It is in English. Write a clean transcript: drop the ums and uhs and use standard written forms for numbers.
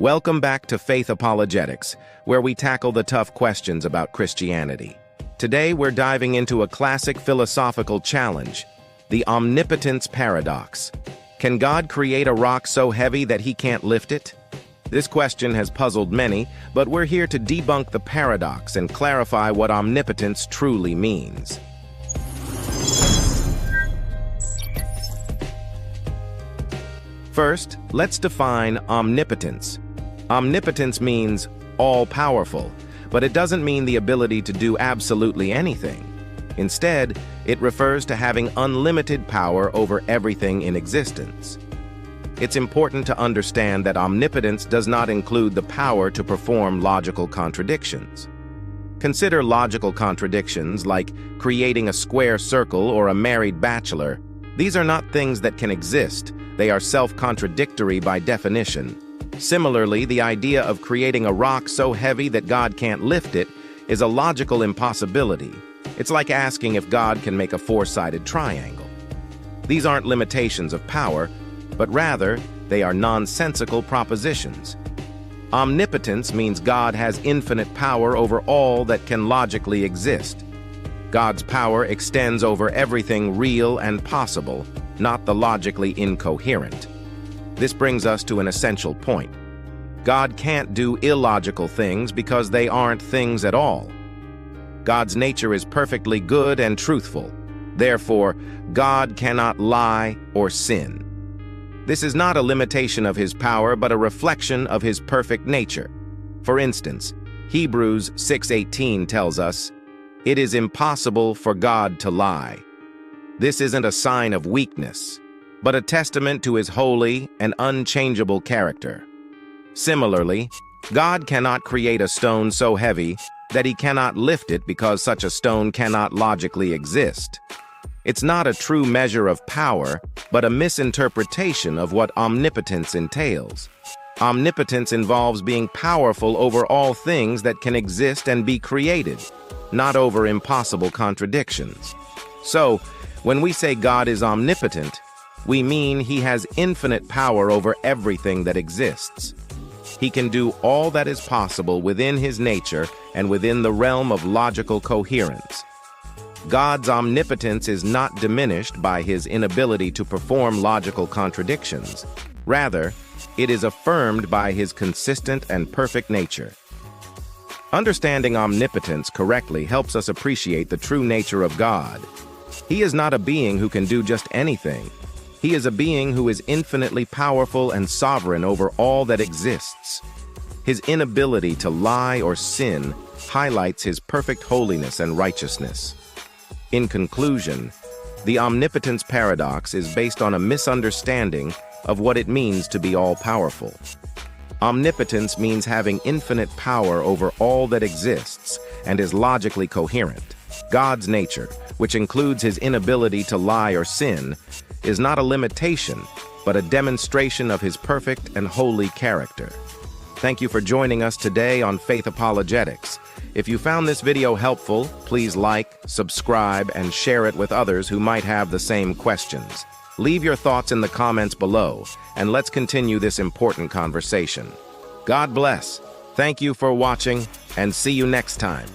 Welcome back to Faith Apologetics, where we tackle the tough questions about Christianity. Today, we're diving into a classic philosophical challenge, the Omnipotence Paradox. Can God create a rock so heavy that he can't lift it? This question has puzzled many, but we're here to debunk the paradox and clarify what omnipotence truly means. First, let's define omnipotence. Omnipotence means all-powerful, but it doesn't mean the ability to do absolutely anything. Instead, it refers to having unlimited power over everything in existence. It's important to understand that omnipotence does not include the power to perform logical contradictions. Consider logical contradictions like creating a square circle or a married bachelor. These are not things that can exist. They are self-contradictory by definition. Similarly, the idea of creating a rock so heavy that God can't lift it is a logical impossibility. It's like asking if God can make a four-sided triangle. These aren't limitations of power, but rather, they are nonsensical propositions. Omnipotence means God has infinite power over all that can logically exist. God's power extends over everything real and possible, not the logically incoherent. This brings us to an essential point. God can't do illogical things because they aren't things at all. God's nature is perfectly good and truthful. Therefore, God cannot lie or sin. This is not a limitation of his power, but a reflection of his perfect nature. For instance, Hebrews 6:18 tells us, "It is impossible for God to lie." This isn't a sign of weakness, but a testament to his holy and unchangeable character. Similarly, God cannot create a stone so heavy that he cannot lift it because such a stone cannot logically exist. It's not a true measure of power, but a misinterpretation of what omnipotence entails. Omnipotence involves being powerful over all things that can exist and be created, not over impossible contradictions. So, when we say God is omnipotent, we mean he has infinite power over everything that exists. He can do all that is possible within his nature and within the realm of logical coherence. God's omnipotence is not diminished by his inability to perform logical contradictions. Rather, it is affirmed by his consistent and perfect nature. Understanding omnipotence correctly helps us appreciate the true nature of God. He is not a being who can do just anything. He is a being who is infinitely powerful and sovereign over all that exists. His inability to lie or sin highlights his perfect holiness and righteousness. In conclusion, the omnipotence paradox is based on a misunderstanding of what it means to be all-powerful. Omnipotence means having infinite power over all that exists and is logically coherent. God's nature, which includes his inability to lie or sin, is not a limitation, but a demonstration of his perfect and holy character. Thank you for joining us today on Faith Apologetics. If you found this video helpful, please like, subscribe, and share it with others who might have the same questions. Leave your thoughts in the comments below, and let's continue this important conversation. God bless. Thank you for watching, and see you next time.